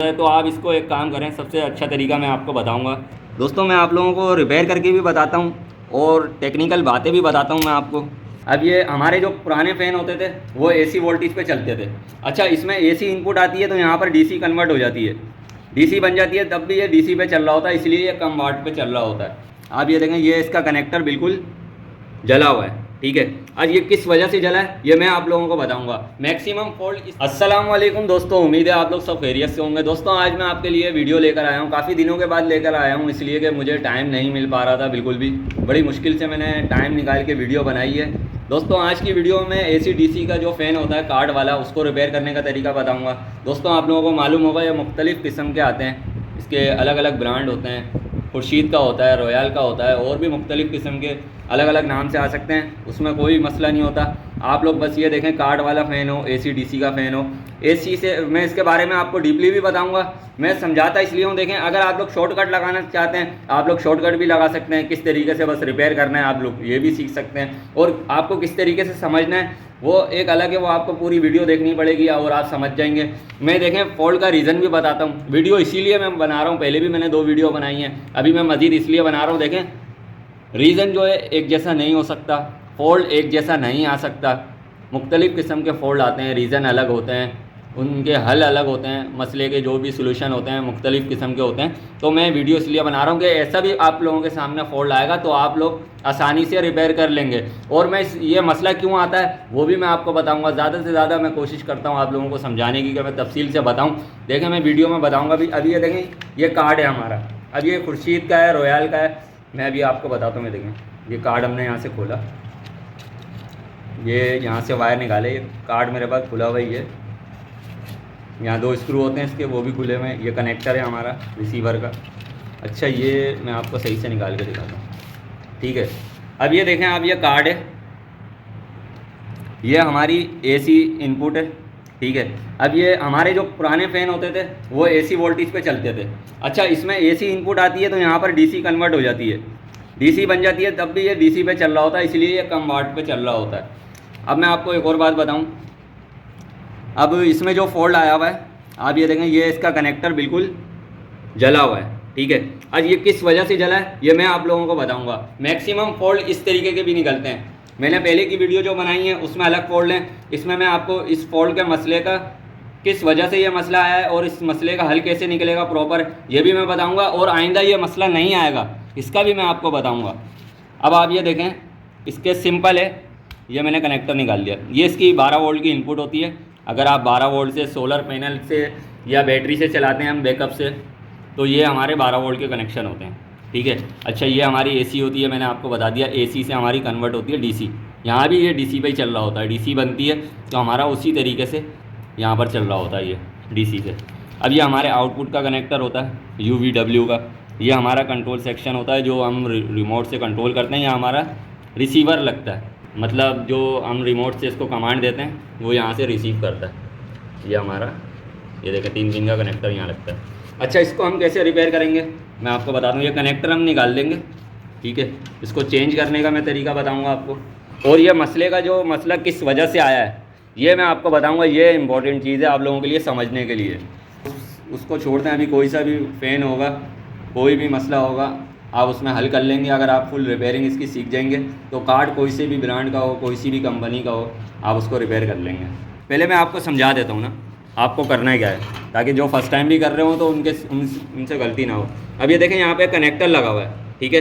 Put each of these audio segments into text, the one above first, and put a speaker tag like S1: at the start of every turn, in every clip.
S1: तो आप इसको एक काम करें, सबसे अच्छा तरीका मैं आपको बताऊंगा दोस्तों। मैं आप लोगों को रिपेयर करके भी बताता हूं और टेक्निकल बातें भी बताता हूं मैं आपको। अब ये हमारे जो पुराने फ़ैन होते थे वो एसी वोल्टेज पे चलते थे। अच्छा, इसमें एसी इनपुट आती है तो यहाँ पर डीसी कन्वर्ट हो जाती है, डीसी बन जाती है, तब भी ये डीसी पे चल रहा होता है, इसलिए ये कम वाट पे चल रहा होता है। आप ये देखें, ये इसका कनेक्टर बिल्कुल जला हुआ है, ठीक है। आज ये किस वजह से जला है ये मैं आप लोगों को बताऊंगा। Maximum fault. अस्सलाम वालेकुम दोस्तों, उम्मीद है आप लोग सब खैरियत से होंगे। दोस्तों आज मैं आपके लिए वीडियो लेकर आया हूँ, काफ़ी दिनों के बाद लेकर आया हूँ, इसलिए कि मुझे टाइम नहीं मिल पा रहा था बिल्कुल भी। बड़ी मुश्किल से मैंने टाइम निकाल के वीडियो बनाई है। दोस्तों आज की वीडियो में एसी डीसी का जो फ़ैन होता है कार्ड वाला, उसको रिपेयर करने का तरीका बताऊँगा। दोस्तों आप लोगों को मालूम होगा ये मुख्तलिफ़ किस्म के आते हैं, इसके अलग अलग ब्रांड होते हैं। खुर्शीद का होता है, रॉयल का होता है, और भी मुख्तलिफ़ किस्म के अलग अलग नाम से आ सकते हैं, उसमें कोई मसला नहीं होता। आप लोग बस ये देखें कार्ड वाला फ़ैन हो, एसी डीसी का फ़ैन हो। एसी से मैं इसके बारे में आपको डीपली भी बताऊंगा। मैं समझाता इसलिए हूँ, देखें अगर आप लोग शॉर्टकट लगाना चाहते हैं आप लोग शॉर्टकट भी लगा सकते हैं, किस तरीके से बस रिपेयर करना है आप लोग ये भी सीख सकते हैं, और आपको किस तरीके से समझना है वो एक अलग है, वो आपको पूरी वीडियो देखनी पड़ेगी और आप समझ जाएंगे। मैं देखें फॉल्ट का रीज़न भी बताता हूँ, वीडियो इसीलिए मैं बना रहा हूँ, पहले भी मैंने 2 वीडियो बनाई हैं, अभी मैं मज़ीद इसलिए बना रहा हूँ। देखें रीज़न जो है एक जैसा नहीं हो सकता, फॉल्ट एक जैसा नहीं आ सकता, मुख्तलिफ़ किस्म के फ़ॉल्ट आते हैं, रीज़न अलग होते हैं, उनके हल अलग होते हैं, मसले के जो भी सोल्यूशन होते हैं मुख्तलिफ़ किस्म के होते हैं। तो मैं वीडियो इसलिए बना रहा हूँ कि ऐसा भी आप लोगों के सामने फ़ॉल्ट आएगा तो आप लोग आसानी से रिपेयर कर लेंगे। और मैं ये मसला क्यों आता है वो भी मैं आपको बताऊँगा। ज़्यादा से ज़्यादा मैं कोशिश करता हूँ आप लोगों को समझाने की, कि मैं तफसील से बताऊँ। देखें मैं वीडियो में बताऊँगा भी। अभी ये देखें ये कार्ड है हमारा, अब ये खुर्शीद का है, रॉयल का है, मैं अभी आपको बताता हूँ। मैं देखें ये कार्ड हमने यहाँ से खोला, ये यहाँ से वायर निकाले, ये कार्ड मेरे पास खुला हुआ ही है, यहाँ 2 स्क्रू होते हैं इसके, वो भी खुले हुए हैं। ये कनेक्टर है हमारा रिसीवर का। अच्छा ये मैं आपको सही से निकाल के दिखाता हूँ, ठीक है। अब ये देखें आप, ये कार्ड है, ये हमारी एसी इनपुट है, ठीक है। अब ये हमारे जो पुराने फ़ैन होते थे वो एसी वोल्टेज पे चलते थे। अच्छा, इसमें एसी इनपुट आती है तो यहाँ पर डीसी कन्वर्ट हो जाती है, डीसी बन जाती है, तब भी ये डीसी पे चल रहा होता है, इसलिए ये कम वाट पे चल रहा होता है। अब मैं आपको एक और बात बताऊं, अब इसमें जो फॉल्ट आया हुआ है आप ये देखें, ये इसका कनेक्टर बिल्कुल जला हुआ है, ठीक है। आज ये किस वजह से जला है ये मैं आप लोगों को बताऊंगा। मैक्सिमम फॉल्ट इस तरीके के भी निकलते हैं, मैंने पहले की वीडियो जो बनाई है उसमें अलग फॉल्ट हैं, इसमें मैं आपको इस फॉल्ट के मसले का, किस वजह से ये मसला आया है और इस मसले का हल कैसे निकलेगा प्रॉपर, ये भी मैं बताऊंगा। और आइंदा ये मसला नहीं आएगा इसका भी मैं आपको बताऊंगा। अब आप ये देखें, इसके सिंपल है, ये मैंने कनेक्टर निकाल लिया, ये इसकी 12 वोल्ट की इनपुट होती है। अगर आप 12 वोल्ट से सोलर पैनल से या बैटरी से चलाते हैं हम बैकअप से, तो ये हमारे 12 वोल्ट के कनेक्शन होते हैं, ठीक है। अच्छा ये हमारी एसी होती है, मैंने आपको बता दिया, एसी से हमारी कन्वर्ट होती है डीसी, यहाँ भी ये डीसी पे ही चल रहा होता है, डीसी बनती है तो हमारा उसी तरीके से यहाँ पर चल रहा होता है ये डीसी से। अब ये हमारे आउटपुट का कनेक्टर होता है UVW का, ये हमारा कंट्रोल सेक्शन होता है जो हम रिमोट से कंट्रोल करते हैं, यहाँ हमारा रिसीवर लगता है, मतलब जो हम रिमोट से इसको कमांड देते हैं वो यहाँ से रिसीव करता है। ये हमारा, ये देखें 3 पिन का कनेक्टर यहाँ लगता है। अच्छा इसको हम कैसे रिपेयर करेंगे मैं आपको बता दूँ। ये कनेक्टर हम निकाल देंगे, ठीक है, इसको चेंज करने का मैं तरीका बताऊँगा आपको, और ये मसले का जो मसला किस वजह से आया है ये मैं आपको बताऊँगा। ये इंपॉर्टेंट चीज़ है आप लोगों के लिए समझने के लिए। उसको छोड़ते हैं, अभी कोई सा भी फ़ैन होगा, कोई भी मसला होगा आप उसमें हल कर लेंगे। अगर आप फुल रिपेयरिंग इसकी सीख जाएंगे तो कार्ड कोई से भी ब्रांड का हो, कोई सी भी कंपनी का हो, आप उसको रिपेयर कर लेंगे। पहले मैं आपको समझा देता हूँ ना आपको करना क्या है, ताकि जो फर्स्ट टाइम भी कर रहे हो तो उनसे गलती ना हो। अब ये देखें यहाँ पे कनेक्टर लगा हुआ है, ठीक है,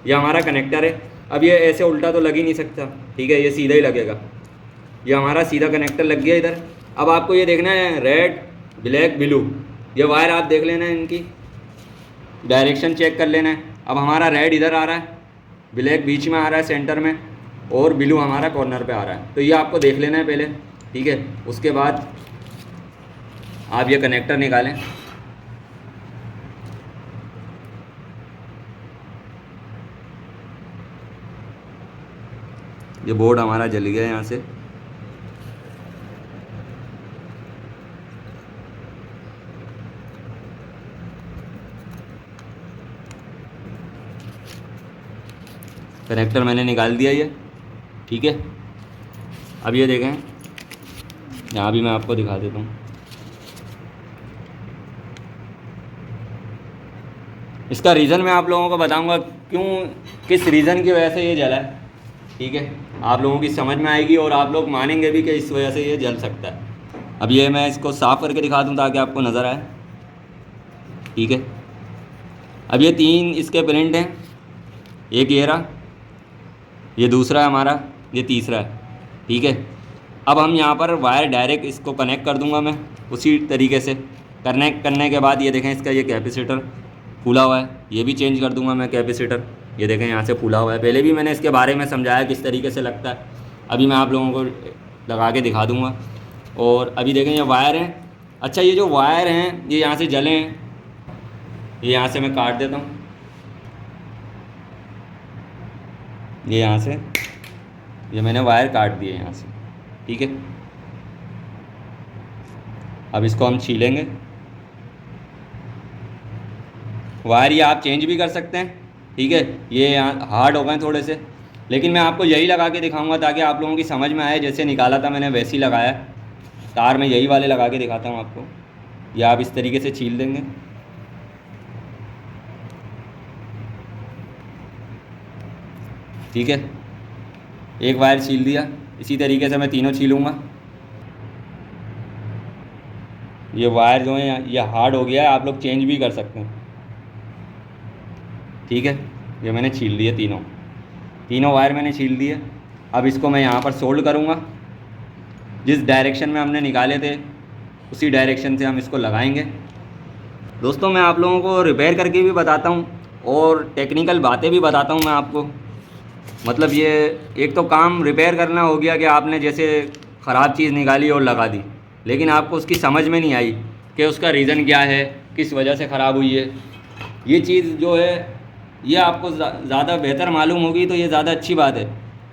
S1: ये हमारा कनेक्टर है। अब ये ऐसे उल्टा तो लग ही नहीं सकता, ठीक है, ये सीधा ही लगेगा, ये हमारा सीधा कनेक्टर लग गया इधर। अब आपको ये देखना है रेड ब्लैक ब्लू, ये वायर आप देख लेना है, इनकी डायरेक्शन चेक कर लेना है। अब हमारा रेड इधर आ रहा है, ब्लैक बीच में आ रहा है सेंटर में, और ब्लू हमारा कॉर्नर पे आ रहा है, तो ये आपको देख लेना है पहले, ठीक है। उसके बाद आप ये कनेक्टर निकालें, ये बोर्ड हमारा जल गया यहाँ से, कनेक्टर मैंने निकाल दिया ये, ठीक है। अब ये देखें यहाँ भी मैं आपको दिखा देता हूँ, इसका रीज़न मैं आप लोगों को बताऊंगा क्यों, किस रीज़न की वजह से ये जला है, ठीक है। आप लोगों की समझ में आएगी और आप लोग मानेंगे भी कि इस वजह से ये जल सकता है। अब ये मैं इसको साफ़ करके दिखा दूँ ताकि आपको नज़र आए, ठीक है। अब ये 3 इसके प्रिंट हैं, एक ये रहा, ये दूसरा है हमारा, ये तीसरा है, ठीक है। अब हम यहाँ पर वायर डायरेक्ट इसको कनेक्ट कर दूँगा मैं उसी तरीके से। कनेक्ट करने के बाद ये देखें इसका ये कैपेसिटर फूला हुआ है, ये भी चेंज कर दूंगा मैं कैपेसिटर। ये देखें यहाँ से फूला हुआ है, पहले भी मैंने इसके बारे में समझाया किस तरीके से लगता है, अभी मैं आप लोगों को लगा के दिखा दूंगा। और अभी देखें ये वायर हैं। अच्छा ये जो वायर हैं ये यहाँ से जले हैं, ये यहाँ से मैं काट देता हूँ, ये यहाँ से ये मैंने वायर काट दिए यहाँ से, ठीक है। अब इसको हम छीलेंगे। वायर ये आप चेंज भी कर सकते हैं, ठीक है। ये यहाँ हार्ड हो गए थोड़े से, लेकिन मैं आपको यही लगा के दिखाऊंगा ताकि आप लोगों की समझ में आए। जैसे निकाला था मैंने वैसे ही लगाया, तार में यही वाले लगा के दिखाता हूँ आपको। ये आप इस तरीके से छील देंगे, ठीक है। एक वायर छील दिया, इसी तरीके से मैं तीनों छीलूँगा। ये वायर जो है ये हार्ड हो गया है, आप लोग चेंज भी कर सकते हैं, ठीक है। ये मैंने छील दिए, तीनों वायर मैंने छील दिए। अब इसको मैं यहाँ पर सोल्ड करूँगा, जिस डायरेक्शन में हमने निकाले थे उसी डायरेक्शन से हम इसको लगाएंगे। दोस्तों मैं आप लोगों को रिपेयर करके भी बताता हूँ और टेक्निकल बातें भी बताता हूँ मैं आपको। मतलब ये एक तो काम रिपेयर करना हो गया कि आपने जैसे ख़राब चीज़ निकाली और लगा दी, लेकिन आपको उसकी समझ में नहीं आई कि उसका रीज़न क्या है, किस वजह से ख़राब हुई है। ये चीज़ जो है ये आपको ज़्यादा बेहतर मालूम होगी तो ये ज़्यादा अच्छी बात है,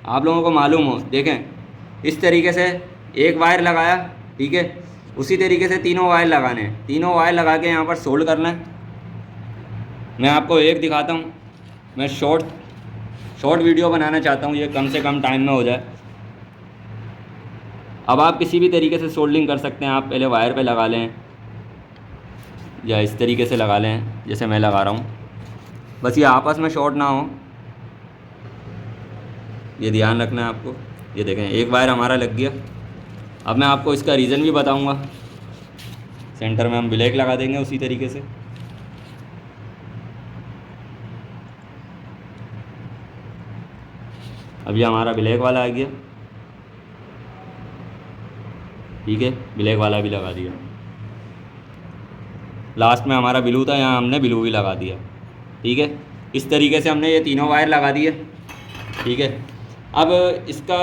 S1: आप लोगों को मालूम हो। देखें इस तरीके से एक वायर लगाया, ठीक है, उसी तरीके से तीनों वायर लगाने हैं, तीनों वायर लगा के यहाँ पर सोल्ड करना है। मैं आपको एक दिखाता हूँ, मैं शॉर्ट वीडियो बनाना चाहता हूँ, ये कम से कम टाइम में हो जाए। अब आप किसी भी तरीके से सोल्डिंग कर सकते हैं, आप पहले वायर पे लगा लें या इस तरीके से लगा लें जैसे मैं लगा रहा हूँ, बस ये आपस में शॉर्ट ना हो, ये ध्यान रखना है आपको। ये देखें एक वायर हमारा लग गया। अब मैं आपको इसका रीज़न भी बताऊंगा। सेंटर में हम ब्लैक लगा देंगे उसी तरीके से। अब ये हमारा ब्लैक वाला आ गया, ठीक है, ब्लैक वाला भी लगा दिया। लास्ट में हमारा ब्लू था, यहाँ हमने ब्लू भी लगा दिया, ठीक है। इस तरीके से हमने ये तीनों वायर लगा दिए, ठीक है। अब इसका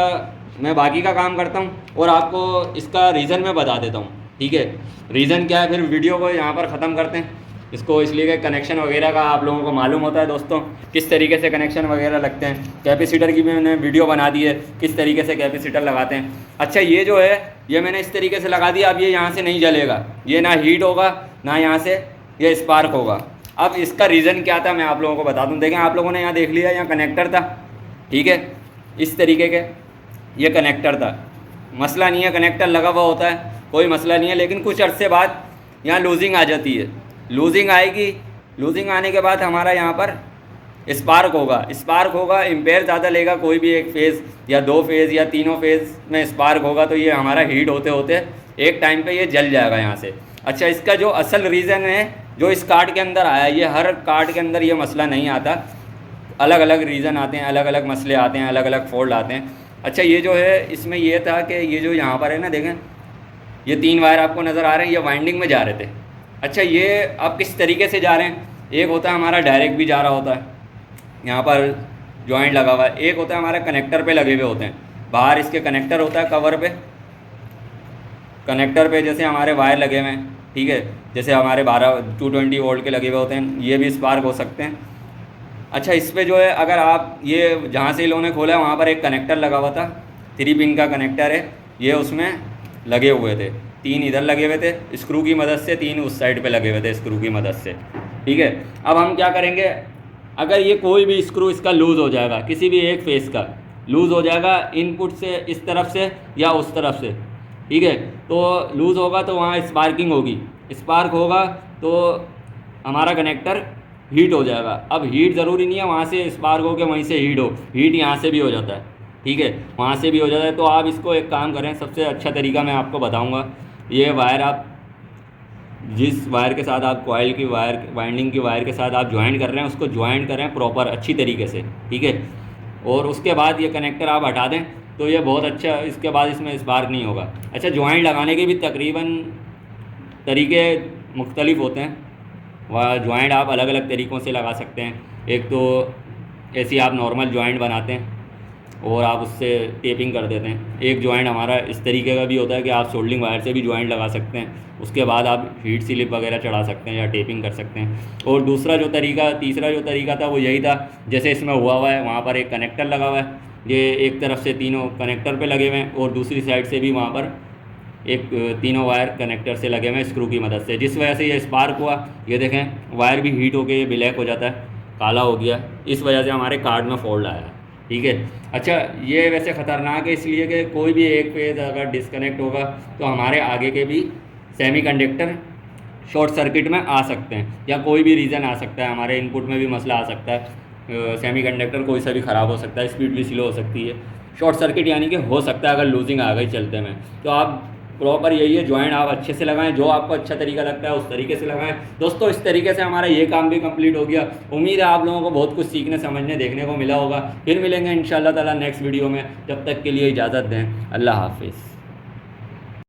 S1: मैं बाकी का काम करता हूँ और आपको इसका रीज़न मैं बता देता हूँ, ठीक है। रीज़न क्या है, फिर वीडियो को यहाँ पर ख़त्म करते हैं इसको, इसलिए कि कनेक्शन वगैरह का आप लोगों को मालूम होता है दोस्तों किस तरीके से कनेक्शन वगैरह लगते हैं। कैपेसिटर की भी मैंने वीडियो बना दी है, किस तरीके से कैपेसिटर लगाते हैं। अच्छा ये जो है ये मैंने इस तरीके से लगा दिया। अब ये यहाँ से नहीं जलेगा, ये ना हीट होगा ना यहाँ से ये स्पार्क होगा। अब इसका रीज़न क्या था मैं आप लोगों को बता दूँ। देखें आप लोगों ने यहाँ देख लिया, यहाँ कनेक्टर था, ठीक है, इस तरीके के ये कनेक्टर था। मसला नहीं है, कनेक्टर लगा हुआ होता है, कोई मसला नहीं है, लेकिन कुछ अर्से बाद यहाँ लूजिंग आ जाती है। लूजिंग आएगी, लूजिंग आने के बाद हमारा यहाँ पर स्पार्क होगा, एम्पेयर ज़्यादा लेगा। कोई भी एक फेज़ या दो फेज़ या तीनों फेज़ में स्पार्क होगा तो ये हमारा हीट होते होते एक टाइम पे ये जल जाएगा यहाँ से। अच्छा इसका जो असल रीज़न है जो इस कार्ड के अंदर आया, ये हर कार्ड के अंदर ये मसला नहीं आता, अलग अलग रीज़न आते हैं, अलग अलग मसले आते हैं, अलग अलग फॉल्ट आते हैं। अच्छा ये जो है इसमें ये था कि ये जो यहाँ पर है ना, देखें ये 3 वायर आपको नज़र आ रहे हैं, ये वाइंडिंग में जा रहे थे। अच्छा ये अब किस तरीके से जा रहे हैं, एक होता है हमारा डायरेक्ट भी जा रहा होता है, यहाँ पर जॉइंट लगा हुआ है, एक होता है हमारा कनेक्टर पे लगे हुए होते हैं। बाहर इसके कनेक्टर होता है, कवर पे कनेक्टर पे जैसे हमारे वायर लगे हुए हैं, ठीक है, जैसे हमारे 220 वोल्ट के लगे हुए होते हैं, ये भी स्पार्क हो सकते हैं। अच्छा इस पर जो है अगर आप ये जहाँ से इन्होंने खोला है वहाँ पर एक कनेक्टर लगा हुआ था, 3 पिन का कनेक्टर है, ये उसमें लगे हुए थे, 3 इधर लगे हुए थे स्क्रू की मदद से, 3 उस साइड पे लगे हुए थे स्क्रू की मदद से, ठीक है। अब हम क्या करेंगे, अगर ये कोई भी स्क्रू इसका लूज़ हो जाएगा, किसी भी एक फेस का लूज़ हो जाएगा इनपुट से इस तरफ से या उस तरफ से, ठीक है, तो लूज़ होगा तो वहाँ स्पार्किंग होगी, स्पार्क होगा तो हमारा कनेक्टर हीट हो जाएगा। अब हीट ज़रूरी नहीं है वहाँ से स्पार्क हो के वहीं से हीट हो, हीट यहाँ से भी हो जाता है, ठीक है, वहाँ से भी हो जाता है। तो आप इसको एक काम करें, सबसे अच्छा तरीका मैं आपको बताऊँगा, ये वायर आप जिस वायर के साथ आप कॉइल की वायर वाइंडिंग की वायर के साथ आप ज्वाइन कर रहे हैं उसको ज्वाइन करें प्रॉपर अच्छी तरीके से, ठीक है। और उसके बाद ये कनेक्टर आप हटा दें तो ये बहुत अच्छा, इसके बाद इसमें स्पार्क नहीं होगा। अच्छा, ज्वाइंट लगाने के भी तकरीबन तरीके मुख्तलिफ होते हैं, वह ज्वाइंट आप अलग अलग तरीक़ों से लगा सकते हैं। एक तो ऐसी आप नॉर्मल ज्वाइंट बनाते हैं और आप उससे टेपिंग कर देते हैं। एक ज्वाइंट हमारा इस तरीके का भी होता है कि आप सोल्डिंग वायर से भी ज्वाइंट लगा सकते हैं, उसके बाद आप हीट स्लिप वगैरह चढ़ा सकते हैं या टेपिंग कर सकते हैं। और दूसरा जो तरीका, तीसरा जो तरीका था वो यही था, जैसे इसमें हुआ है वहाँ पर एक कनेक्टर लगा हुआ है, ये एक तरफ से तीनों कनेक्टर पे लगे हुए हैं और दूसरी साइड से भी वहाँ पर एक तीनों वायर कनेक्टर से लगे हुए हैं स्क्रू की मदद से, जिस वजह से ये स्पार्क हुआ। ये देखें वायर भी हीट होके ये ब्लैक हो जाता है, काला हो गया, इस वजह से हमारे कार्ड में फॉल्ट आया है, ठीक है। अच्छा, ये वैसे ख़तरनाक है इसलिए कि कोई भी एक फेज़ अगर डिस्कनेक्ट होगा तो हमारे आगे के भी सेमीकंडक्टर शॉर्ट सर्किट में आ सकते हैं, या कोई भी रीज़न आ सकता है, हमारे इनपुट में भी मसला आ सकता है, सेमीकंडक्टर कोई सा भी ख़राब हो सकता है, स्पीड भी स्लो हो सकती है, शॉर्ट सर्किट यानी कि हो सकता है अगर लूजिंग आ गई चलते में। तो आप प्रॉपर यही है, ज्वाइंट आप अच्छे से लगाएं, जो आपको अच्छा तरीका लगता है उस तरीके से लगाएं। दोस्तों, इस तरीके से हमारा ये काम भी कंप्लीट हो गया। उम्मीद है आप लोगों को बहुत कुछ सीखने समझने देखने को मिला होगा। फिर मिलेंगे इंशाल्लाह ताला नेक्स्ट वीडियो में, जब तक के लिए इजाज़त दें, अल्लाह हाफिज़।